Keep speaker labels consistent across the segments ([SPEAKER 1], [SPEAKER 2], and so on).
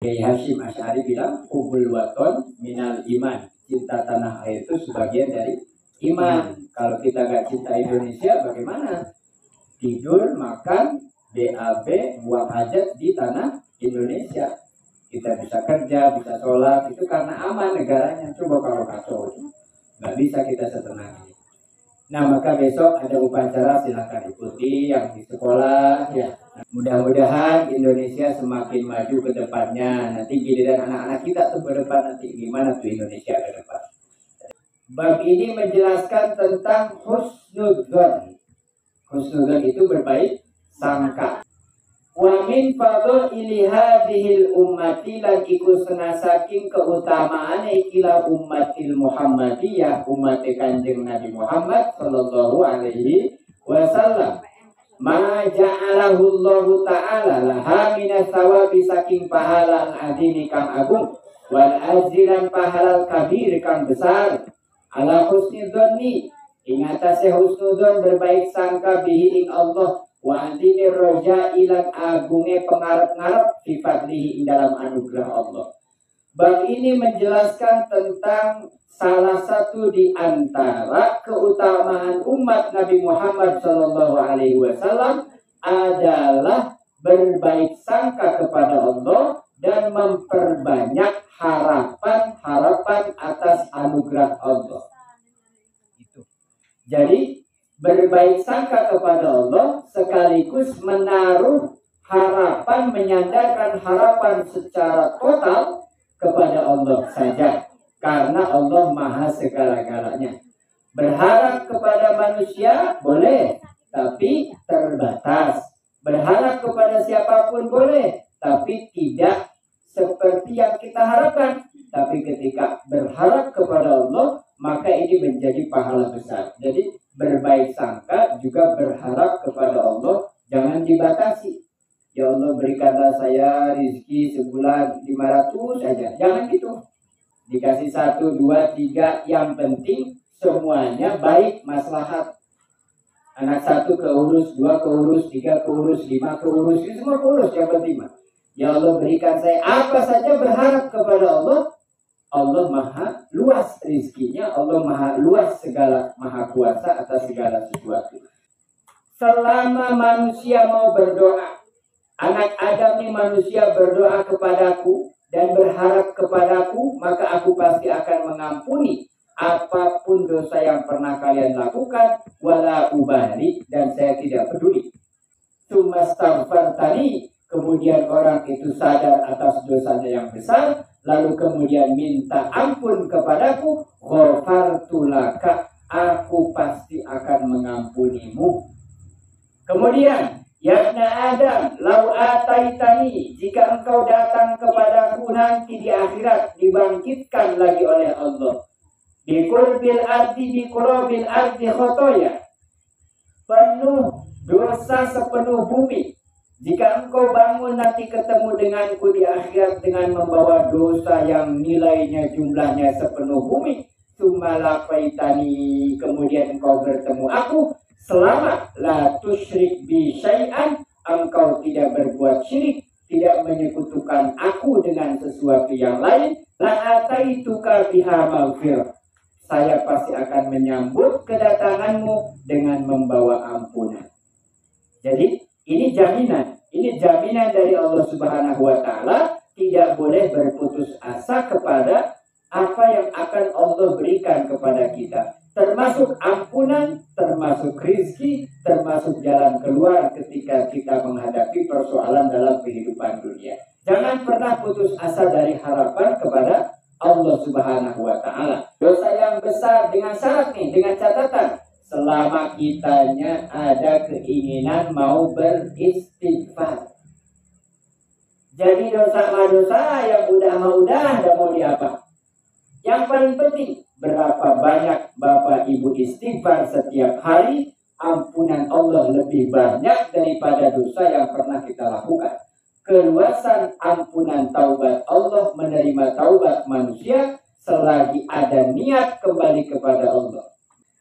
[SPEAKER 1] Kiai Hasyim Asy'ari bilang hubul waton minal iman. Cinta tanah air itu sebagian dari iman. Kalau kita nggak cinta Indonesia, bagaimana? Tidur, makan, BAB, buang hajat di tanah Indonesia. Kita bisa kerja, bisa sholat, itu karena aman negaranya. Coba kalau kacau, nggak bisa kita setenang ini. Nah, maka besok ada upacara, silakan ikuti yang di sekolah ya. Mudah-mudahan Indonesia semakin maju ke depannya. Nanti giliran anak-anak kita tuh ke depan, nanti gimana tuh Indonesia ke depan. Bab ini menjelaskan tentang husnudzon. Husnudzon itu berbaik sangka. Wa min fadhili hadhil ummati lan iku setengah saking keutamaan ikilah ummatil Muhammadiyah, umat Kanjeng Nabi Muhammad sallallahu alaihi wasallam. Ma ja'alahu Allah taala laha minas thawabi saking pahala azimi kang agung wal ajran pahala kabir kang besar ala husni dzanni ing atase husnudzon berbaik sangka bihi ing Allah wa andini roja ilan agunge pengarep-ngarep sifat lihi dalam anugerah Allah. Bab ini menjelaskan tentang salah satu di antara keutamaan umat Nabi Muhammad Shallallahu Alaihi Wasallam adalah berbaik sangka kepada Allah dan memperbanyak harapan atas anugerah Allah. Itu. Jadi berbaik sangka kepada Allah sekaligus menaruh harapan, menyandarkan harapan secara total kepada Allah saja, karena Allah maha segala-galanya. Berharap kepada manusia boleh, tapi terbatas. Berharap kepada siapapun boleh, tapi tidak seperti yang kita harapkan. Tapi ketika berharap kepada Allah, maka ini menjadi pahala besar. Jadi berbaik sangka juga berharap kepada Allah, jangan dibatasi. Ya Allah, berikanlah saya rezeki sebulan 500 saja. Jangan gitu. Dikasih 1, 2, 3, yang penting semuanya baik, maslahat. Anak 1 keurus, 2 keurus, 3 keurus, 5 keurus, ini semua keurus, yang penting. Ya Allah, berikan saya apa saja, berharap kepada Allah. Allah maha luas rezekinya, Allah maha luas segala, maha kuasa atas segala sesuatu. Selama manusia mau berdoa, anak Adam ini manusia berdoa kepadaku dan berharap kepadaku, maka aku pasti akan mengampuni apapun dosa yang pernah kalian lakukan, wala ubali, dan saya tidak peduli. Tadi kemudian orang itu sadar atas dosanya yang besar, lalu kemudian minta ampun kepadaku, ghafartu laka, aku pasti akan mengampunimu. Kemudian, ya Adam, lau ataitani, jika engkau datang kepadaku nanti di akhirat, dibangkitkan lagi oleh Allah. Biqurbil ardi khotoya, penuh dosa sepenuh bumi. Jika engkau bangun nanti ketemu denganku di akhirat dengan membawa dosa yang nilainya jumlahnya sepenuh bumi, tsumalafaitani, kemudian engkau bertemu aku, selama la tusyrik bi syai'an, engkau tidak berbuat syirik, tidak menyekutukan aku dengan sesuatu yang lain, la ataituka biha maghfirah, saya pasti akan menyambut kedatanganmu dengan membawa ampunan. Jadi ini jaminan dari Allah Subhanahu wa taala, tidak boleh berputus asa kepada apa yang akan Allah berikan kepada kita. Termasuk ampunan, termasuk rezeki, termasuk jalan keluar ketika kita menghadapi persoalan dalam kehidupan dunia. Jangan pernah putus asa dari harapan kepada Allah Subhanahu wa taala. Dosa yang besar dengan syarat nih, dengan catatan, selama kitanya ada keinginan mau beristighfar. Jadi dosa yang udah mau diapa? Yang paling penting, berapa banyak Bapak Ibu istighfar setiap hari, ampunan Allah lebih banyak daripada dosa yang pernah kita lakukan. Keluasan ampunan taubat Allah, menerima taubat manusia selagi ada niat kembali kepada Allah.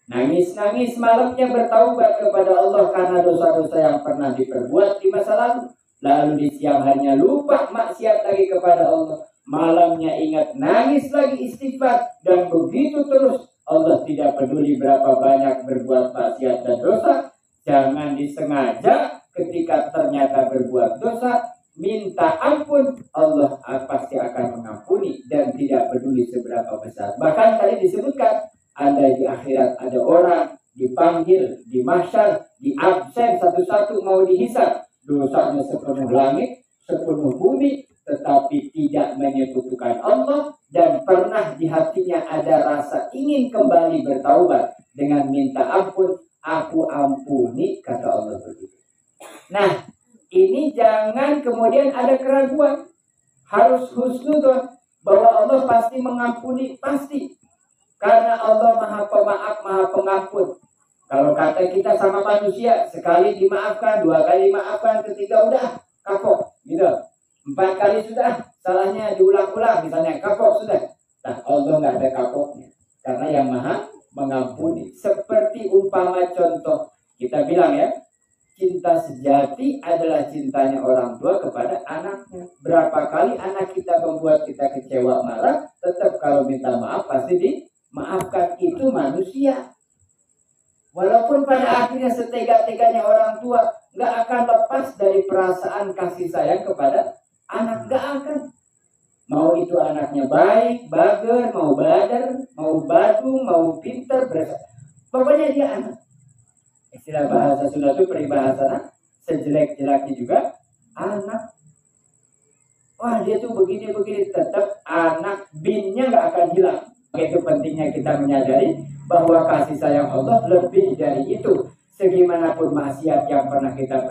[SPEAKER 1] Nangis-nangis malamnya bertaubat kepada Allah karena dosa-dosa yang pernah diperbuat di masa lalu. lalu di siang harinya lupa maksiat lagi kepada Allah, malamnya ingat nangis lagi istighfar, dan begitu terus. Allah tidak peduli berapa banyak berbuat maksiat dan dosa. Jangan disengaja ketika ternyata berbuat dosa, minta ampun, Allah pasti akan mengampuni dan tidak peduli seberapa besar. Bahkan tadi disebutkan, ada di akhirat ada orang dipanggil, di mahsyar, di absen satu-satu mau dihisab. Dosanya sepenuh langit, sepenuh bumi, tetapi tidak menyekutukan Allah, dan pernah di hatinya ada rasa ingin kembali bertaubat dengan minta ampun, aku ampuni, kata Allah begitu. Nah, ini jangan kemudian ada keraguan, harus husnudzon bahwa Allah pasti mengampuni, pasti, karena Allah Maha Pemaaf, Maha Pengampun. Kalau kata kita sama manusia, sekali dimaafkan, 2 kali dimaafkan, ketiga udah kapok, gitu. 4 kali sudah, salahnya diulang-ulang, misalnya kapok sudah. Nah, Allah nggak ada kapoknya, karena yang Maha Mengampuni. Seperti umpama contoh, kita bilang ya, cinta sejati adalah cintanya orang tua kepada anaknya. Berapa kali anak kita membuat kita kecewa, marah, tetap kalau minta maaf pasti dimaafkan. Itu manusia. Walaupun pada akhirnya setega-teganya orang tua nggak akan lepas dari perasaan kasih sayang kepada anak, nggak akan. Mau itu anaknya baik, bager, mau badar, mau badung, mau pinter, pokoknya dia anak. Istilah bahasa Sunda itu peribahasa, sejelek-jeleknya juga anak. Wah, dia tuh begini-begini, tetap anak, binnya nggak akan hilang. Itu pentingnya kita menyadari bahwa kasih sayang Allah lebih dari itu. Segimanapun maksiat yang pernah kita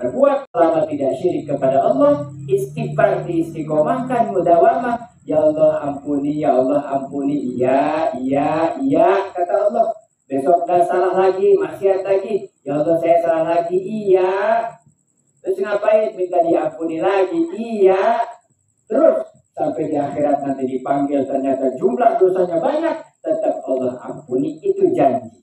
[SPEAKER 1] perbuat, selama tidak syirik kepada Allah, istighfar diistiqomahkan, mudawamah. Ya Allah ampuni, ya Allah ampuni, iya, kata Allah. Besok gak salah lagi, maksiat lagi, ya Allah saya salah lagi, iya. Terus ngapain? Minta diampuni lagi, iya. Terus sampai di akhirat nanti dipanggil, ternyata jumlah dosanya banyak, tetap Allah ampuni, itu janjinya.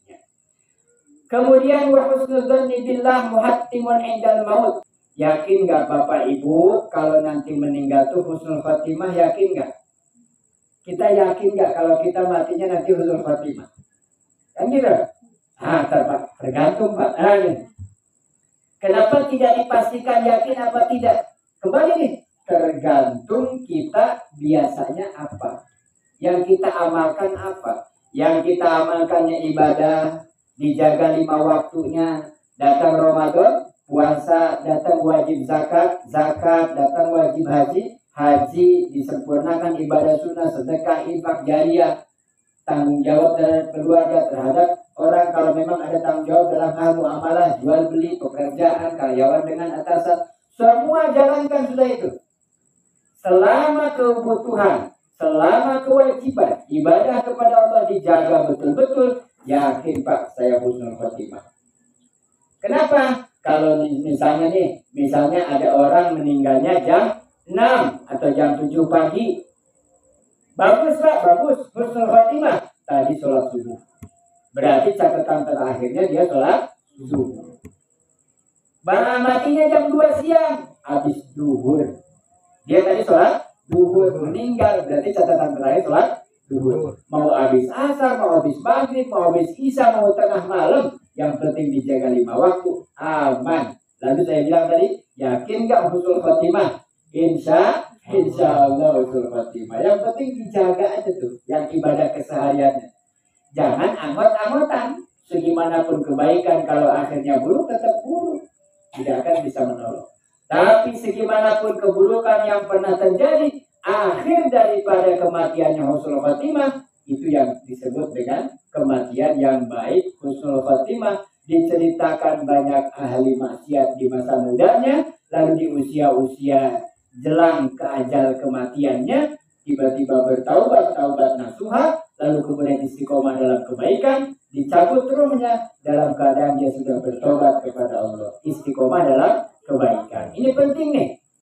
[SPEAKER 1] Kemudian wa husnudzanni billah muhattimun indal maut. Yakin nggak Bapak Ibu kalau nanti meninggal tuh husnul khatimah, yakin nggak? Kita yakin nggak kalau kita matinya nanti husnul khatimah? Kan gitu? Tergantung Pak. Kenapa tidak dipastikan yakin apa tidak? Kembali nih, tergantung kita biasanya apa. Yang kita amalkan apa? Yang kita amalkannya ibadah, dijaga 5 waktunya, datang Ramadan, puasa, datang wajib zakat, datang wajib haji, disempurnakan ibadah sunnah, sedekah, infak, jariah, tanggung jawab terhadap keluarga, terhadap orang, kalau memang ada tanggung jawab dalam hal muamalah, jual beli, pekerjaan, karyawan dengan atasan, semua jalankan sudah itu. Selama kebutuhan, selama kewajiban, ibadah kepada Allah dijaga betul-betul, yakin Pak, saya husnul khotimah. Kenapa? Kalau misalnya ada orang meninggalnya jam 6 atau jam 7 pagi. Bagus Pak, bagus, husnul khotimah. Tadi sholat subuh. Berarti catatan terakhirnya dia sholat subuh. Barang matinya jam 2 siang, habis duhur. Dia tadi sholat duhur, meninggal, berarti catatan terakhir sholat duhur. Mau habis asar, mau habis maghrib, mau habis isya, mau tengah malam, yang penting dijaga 5 waktu, aman. Lalu saya bilang tadi, yakin gak husnul khotimah? Insya Allah husnul khotimah. Yang penting dijaga aja tuh, yang ibadah kesehariannya. Jangan anggot-anggotan. Segimanapun kebaikan, kalau akhirnya buruk, tetap buruk, tidak akan bisa menolong. Tapi segimanapun keburukan yang pernah terjadi, akhir daripada kematiannya husnul khotimah, itu yang disebut dengan kematian yang baik, husnul khotimah. Diceritakan banyak ahli maksiat di masa mudanya, lalu di usia-usia jelang ke ajal kematiannya, tiba-tiba bertaubat, taubat nasuha, lalu kemudian istiqomah dalam kebaikan, dicabut ruhnya dalam keadaan dia sudah bertobat kepada Allah. Istiqomah dalam